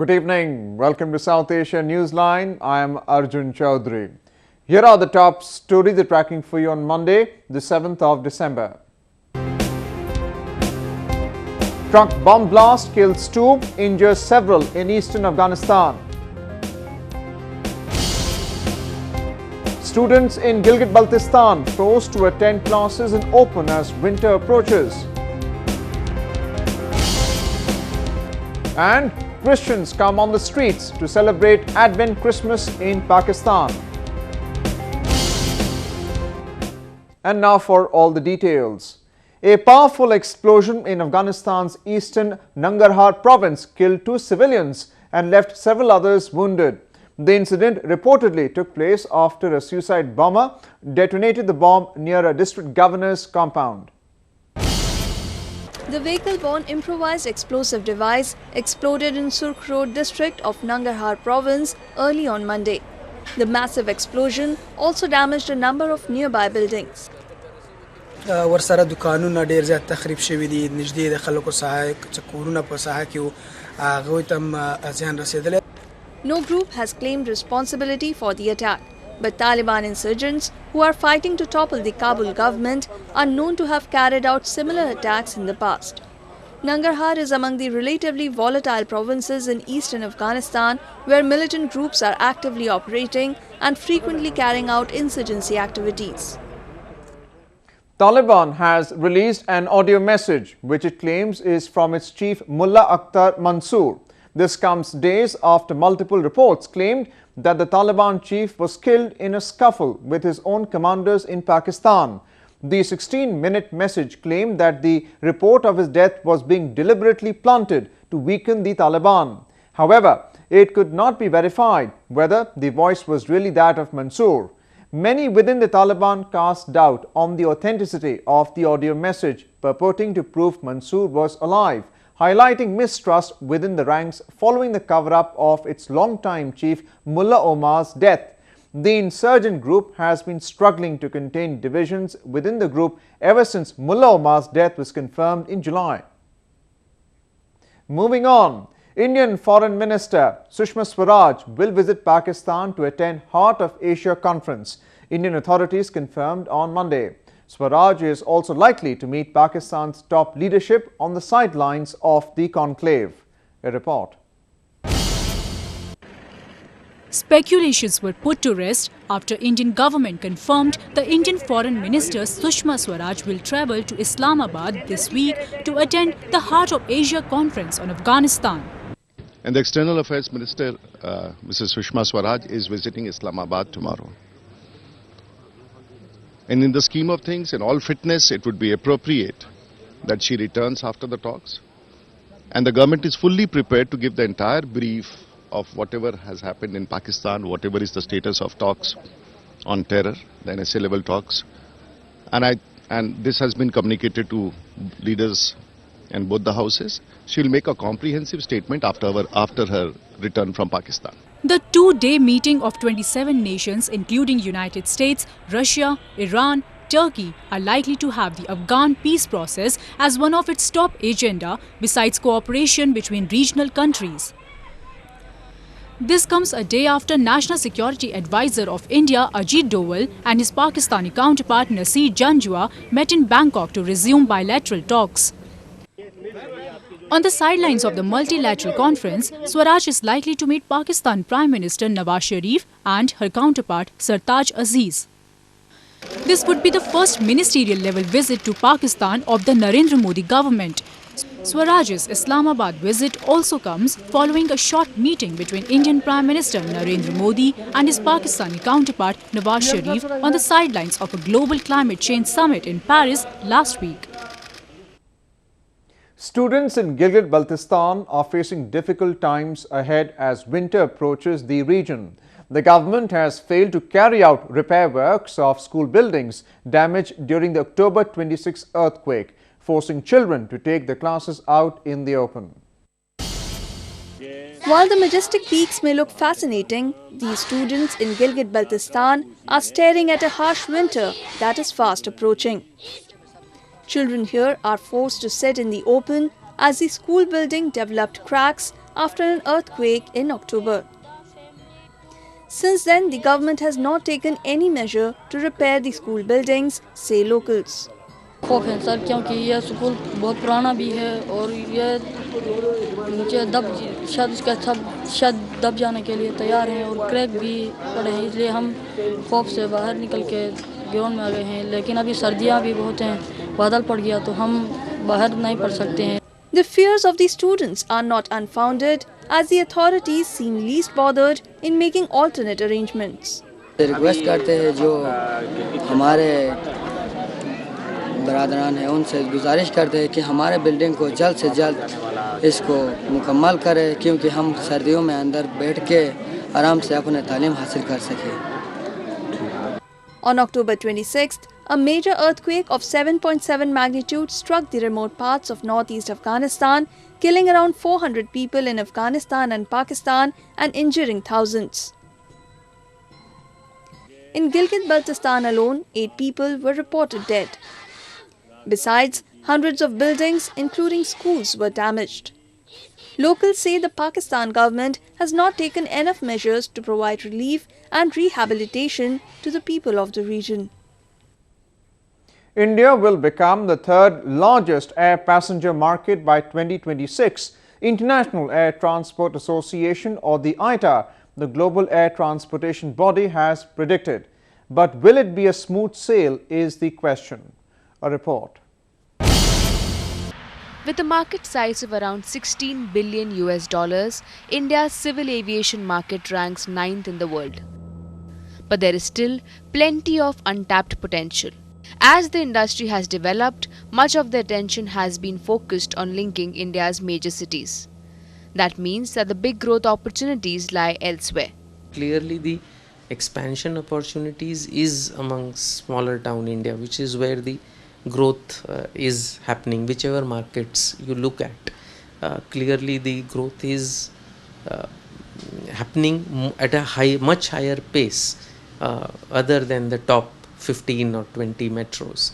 Good evening. Welcome to South Asia Newsline. I am Arjun Chaudhary. Here are the top stories we're tracking for you on Monday, the 7th of December. Truck bomb blast kills 2, injures several in eastern Afghanistan. Students in Gilgit Baltistan forced to attend classes in open as winter approaches. And Christians come on the streets to celebrate Advent Christmas in Pakistan. And now for all the details. A powerful explosion in Afghanistan's eastern Nangarhar province killed 2 civilians and left several others wounded. The incident reportedly took place after a suicide bomber detonated the bomb near a district governor's compound. The vehicle-borne improvised explosive device exploded in Surkh Road district of Nangarhar province early on Monday. The massive explosion also damaged a number of nearby buildings. ورسره دکانونه ډیر زیات تخریب شوي دي نږدې د خلکو ساحه چې کورونه په ساحه کې هغه ته ځان رسیدل. No group has claimed responsibility for the attack, but Taliban insurgents who are fighting to topple the Kabul government are known to have carried out similar attacks in the past. Nangarhar is among the relatively volatile provinces in eastern Afghanistan where militant groups are actively operating and frequently carrying out insurgency activities. Taliban has released an audio message which it claims is from its chief Mullah Akhtar Mansoor. This comes days after multiple reports claimed that the Taliban chief was killed in a scuffle with his own commanders in Pakistan. The 16-minute message claimed that the report of his death was being deliberately planted to weaken the Taliban. However, it could not be verified whether the voice was really that of Mansoor. Many within the Taliban cast doubt on the authenticity of the audio message purporting to prove Mansoor was alive, highlighting mistrust within the ranks following the cover-up of its longtime chief Mullah Omar's death. The insurgent group has been struggling to contain divisions within the group ever since Mullah Omar's death was confirmed in July. Moving on, Indian Foreign Minister Sushma Swaraj will visit Pakistan to attend Heart of Asia Conference, Indian authorities confirmed on Monday. Swaraj is also likely to meet Pakistan's top leadership on the sidelines of the conclave. A report. Speculations were put to rest after Indian government confirmed the Indian Foreign Minister Sushma Swaraj will travel to Islamabad this week to attend the Heart of Asia Conference on Afghanistan. And the External Affairs Minister, Mrs. Sushma Swaraj, is visiting Islamabad tomorrow. And in the scheme of things, in all fitness, it would be appropriate that she returns after the talks. And the government is fully prepared to give the entire brief of whatever has happened in Pakistan, whatever is the status of talks on terror, the NSA level talks. And this has been communicated to leaders in both the houses. She will make a comprehensive statement after her return from Pakistan. The two-day meeting of 27 nations, including United States, Russia, Iran, Turkey, are likely to have the Afghan peace process as one of its top agenda, besides cooperation between regional countries. This comes a day after National Security Advisor of India, Ajit Doval, and his Pakistani counterpart, Nasir Janjua, met in Bangkok to resume bilateral talks. On the sidelines of the multilateral conference, Swaraj is likely to meet Pakistan Prime Minister Nawaz Sharif and her counterpart Sartaj Aziz. This would be the first ministerial-level visit to Pakistan of the Narendra Modi government. Swaraj's Islamabad visit also comes following a short meeting between Indian Prime Minister Narendra Modi and his Pakistani counterpart Nawaz Sharif on the sidelines of a global climate change summit in Paris last week. Students in Gilgit Baltistan are facing difficult times ahead as winter approaches the region. The government has failed to carry out repair works of school buildings damaged during the October 26 earthquake, forcing children to take their classes out in the open. While the majestic peaks may look fascinating, these students in Gilgit Baltistan are staring at a harsh winter that is fast approaching. Children here are forced to sit in the open as the school building developed cracks after an earthquake in October. Since then, the government has not taken any measure to repair the school buildings, say locals. खौफ है sir, क्योंकि यह school बहुत पुराना भी है और ये नीचे शायद दब जाने के लिए तैयार हैं और क्रैक भी पड़े हैं, इसलिए हम खौफ से बाहर निकल के ग्राउंड में आ गए हैं। लेकिन अभी सर्दियां भी बहुत हैं, बादल पड़ गया तो हम बाहर नहीं पड़ सकते हैं। The fears of the students are not unfounded, as the authorities seem least bothered in making alternate arrangements. Request करते हैं जो हमारे बरादरान हैं, उनसे गुजारिश करते हैं कि हमारे बिल्डिंग को जल्द से जल्द इसको मुकम्मल करें, क्योंकि हम सर्दियों में अंदर बैठ के आराम से अपने तालीम हासिल कर सकें। On October 26th, a major earthquake of 7.7 magnitude struck the remote parts of northeast Afghanistan, killing around 400 people in Afghanistan and Pakistan and injuring thousands. In Gilgit Baltistan alone, 8 people were reported dead. Besides, hundreds of buildings, including schools, were damaged. Locals say the Pakistan government has not taken enough measures to provide relief and rehabilitation to the people of the region. India will become the third largest air passenger market by 2026. International Air Transport Association, or the ITA, the global air transportation body, has predicted. But will it be a smooth sail is the question. A report. With a market size of around $16 billion US, India's civil aviation market ranks 9th in the world. But there is still plenty of untapped potential. As the industry has developed, much of the attention has been focused on linking India's major cities. That means that the big growth opportunities lie elsewhere. Clearly, the expansion opportunities is among smaller town India, which is where the growth is happening. Whichever markets you look at, clearly the growth is happening at a much higher pace other than the top 15 or 20 metros.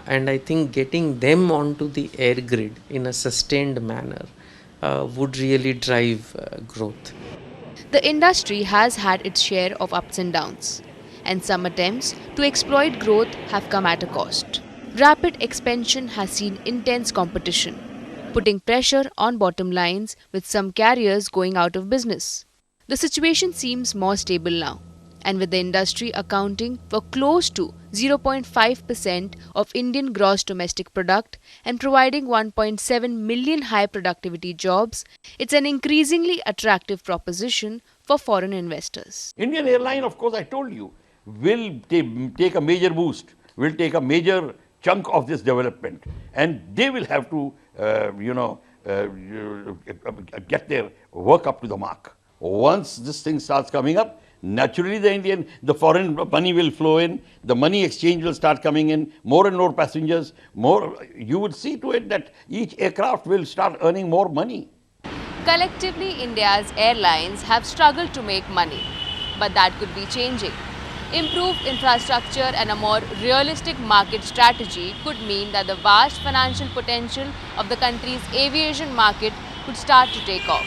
And I think getting them onto the air grid in a sustained manner would really drive growth. The industry has had its share of ups and downs, and some attempts to exploit growth have come at a cost. Rapid expansion has seen intense competition, putting pressure on bottom lines, with some carriers going out of business. The situation seems more stable now, and with the industry accounting for close to 0.5% of Indian gross domestic product and providing 1.7 million high productivity jobs, it's an increasingly attractive proposition for foreign investors. Indian airline, of course, I told you, will take a major boost, will take a major chunk of this development, and they will have to, get their work up to the mark. Once this thing starts coming up, naturally the foreign money will flow in, the money exchange will start coming in, more and more passengers, you would see to it that each aircraft will start earning more money. Collectively, India's airlines have struggled to make money, but that could be changing. Improved infrastructure and a more realistic market strategy could mean that the vast financial potential of the country's aviation market could start to take off.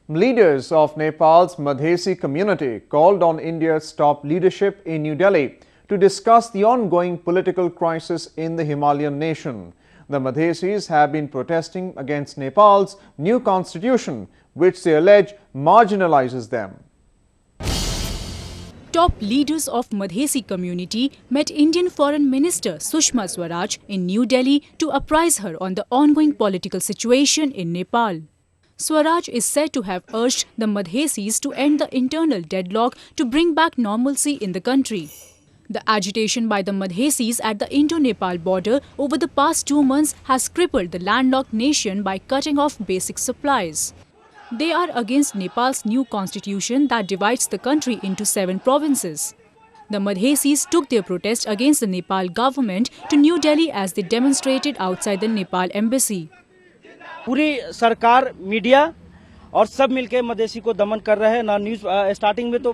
Leaders of Nepal's Madhesi community called on India's top leadership in New Delhi to discuss the ongoing political crisis in the Himalayan nation. The Madhesis have been protesting against Nepal's new constitution, which they allege marginalizes them. Top leaders of Madhesi community met Indian Foreign Minister Sushma Swaraj in New Delhi to apprise her on the ongoing political situation in Nepal. Swaraj is said to have urged the Madhesis to end the internal deadlock to bring back normalcy in the country. The agitation by the Madhesis at the Indo-Nepal border over the past 2 months has crippled the landlocked nation by cutting off basic supplies. They are against Nepal's new constitution that divides the country into 7 provinces. The Madhesis took their protest against the Nepal government to New Delhi as they demonstrated outside the Nepal embassy. पूरी सरकार, media और सब मिलके मधेसी को दमन कर रहे हैं ना। न्यूज़ स्टार्टिंग में तो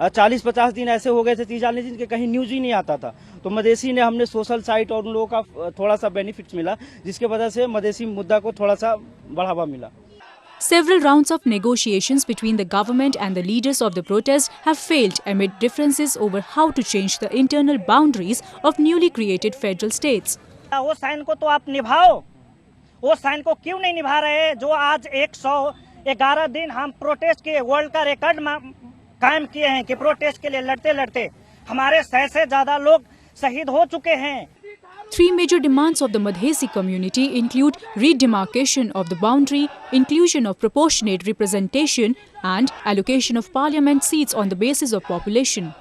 40-50 दिन ऐसे हो गए थे 30-40 दिन के कहीं न्यूज़ ही नहीं आता था। तो मधेसी ने हमने सोशल साइट और उन लोगों का थोड़ा सा बेनिफिट्स मिला, जिसके वजह से मधेसी मुद्दा को थोड़ा सा बढ़ावा मिला। Several rounds of negotiations between the government and the leaders of the protest have failed amid differences over how to change the internal boundaries of newly created federal states. वो साइन को तो आप निभाओ, वो साइन को क्यों नहीं निभा रहे? जो आज 111 दिन हम प्रोटेस्ट के वर्ल्ड का रिकॉर्ड कायम किए हैं कि प्रोटेस्ट के लिए लड़ते लड़ते हमारे 100 से ज्यादा लोग शहीद हो चुके हैं. 3 major demands of the Madhesi community include redemarcation of the boundary, inclusion of proportionate representation, and allocation of parliament seats on the basis of population.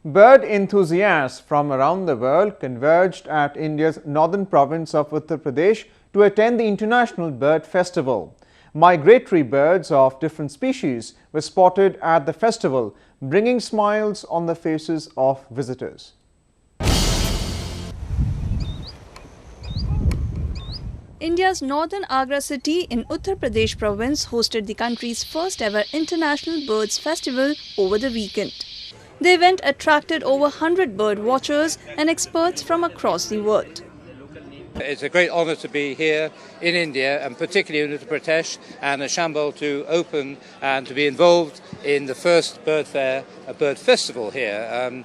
Bird enthusiasts from around the world converged at India's northern province of Uttar Pradesh to attend the International Bird Festival. Migratory birds of different species were spotted at the festival, bringing smiles on the faces of visitors. India's northern Agra city in Uttar Pradesh province hosted the country's first ever International Birds Festival over the weekend. The event attracted over 100 bird watchers and experts from across the world. It's a great honour to be here in India, and particularly in Uttar Pradesh and Chambal, to open and to be involved in the first bird fair, a bird festival here.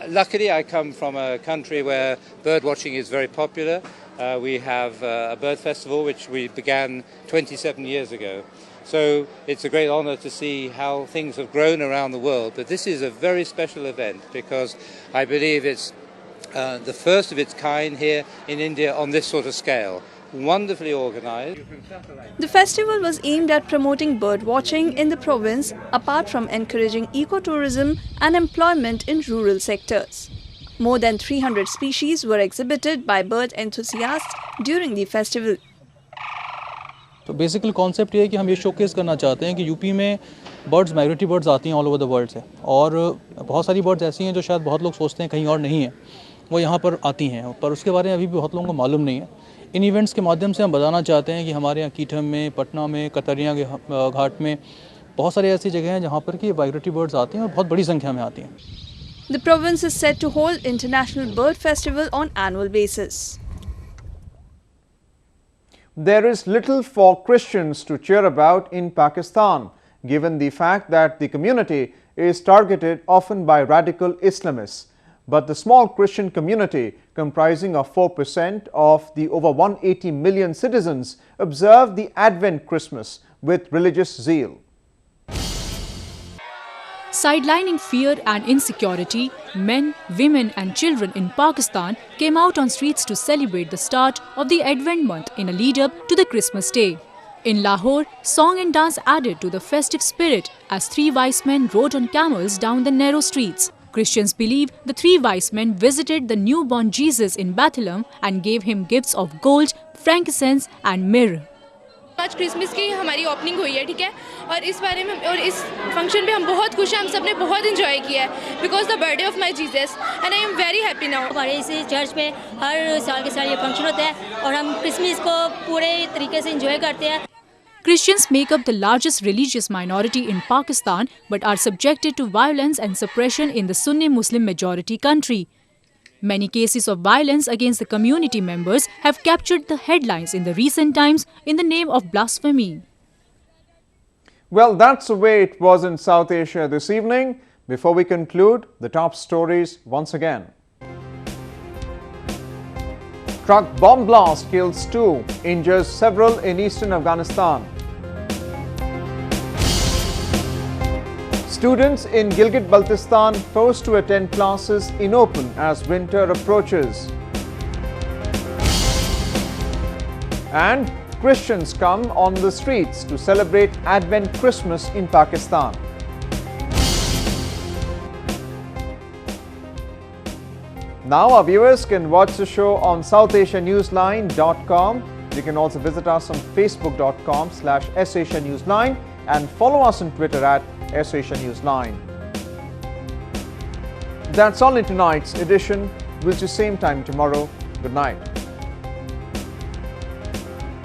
Luckily, I come from a country where bird watching is very popular. We have a bird festival which we began 27 years ago. So it's a great honour to see how things have grown around the world. But this is a very special event because I believe it's the first of its kind here in India on this sort of scale. Wonderfully organised. The festival was aimed at promoting bird watching in the province, apart from encouraging ecotourism and employment in rural sectors. More than 300 species were exhibited by bird enthusiasts during the festival. तो बेसिकल concept ये है कि हम ये showcase करना चाहते हैं कि यूपी में बर्ड्स, माइग्रेटरी बर्ड्स आती हैं ऑल ओवर द वर्ल्ड से, और बहुत सारी बर्ड्स ऐसी हैं जो शायद बहुत लोग सोचते हैं कहीं और नहीं है, वो यहाँ पर आती हैं, पर उसके बारे में अभी भी बहुत लोगों को मालूम नहीं है. इन इवेंट्स के माध्यम से हम बताना चाहते हैं कि हमारे यहाँ कीठम में, पटना में, कतरिया के घाट में बहुत सारी ऐसी जगह हैं जहाँ पर कि माइग्रेटरी बर्ड्स आती हैं और बहुत बड़ी संख्या में आती हैं. The province is set to hold International Bird Festival on annual basis. There is little for Christians to cheer about in Pakistan, given the fact that the community is targeted often by radical Islamists. But the small Christian community, comprising of 4% of the over 180 million citizens, observe the Advent Christmas with religious zeal. Sidelining fear and insecurity, men, women and children in Pakistan came out on streets to celebrate the start of the Advent month in a lead-up to the Christmas day. In Lahore, song and dance added to the festive spirit as 3 wise men rode on camels down the narrow streets. Christians believe the 3 wise men visited the newborn Jesus in Bethlehem and gave him gifts of gold, frankincense and myrrh. आज Christmas की हमारी opening हुई है, ठीक है, और इस बारे में और इस फंक्शन पे हम बहुत खुश हैं. हम सब ने बहुत एंजॉय किया है because the birthday of my Jesus and I am very happy now. हमारे इस चर्च पे हर साल के साल ये फंक्शन होता है और हम क्रिसमस को पूरे तरीके से एंजॉय करते हैं. Christians make up the largest religious minority in Pakistan but are subjected to violence and suppression in the Sunni Muslim majority country. Many cases of violence against the community members have captured the headlines in the recent times in the name of blasphemy. Well, that's the way it was in South Asia this evening. Before we conclude, the top stories once again. Truck bomb blast kills 2, injures several in eastern Afghanistan. Students in Gilgit Baltistan forced to attend classes in open as winter approaches. And Christians come on the streets to celebrate Advent Christmas in Pakistan. Now our viewers can watch the show on SouthAsiaNewsline.com. You can also visit us on Facebook.com/SAsiaNewsline and follow us on Twitter @SAsiaNewsline. That's all in tonight's edition. We'll see you same time tomorrow. Good night.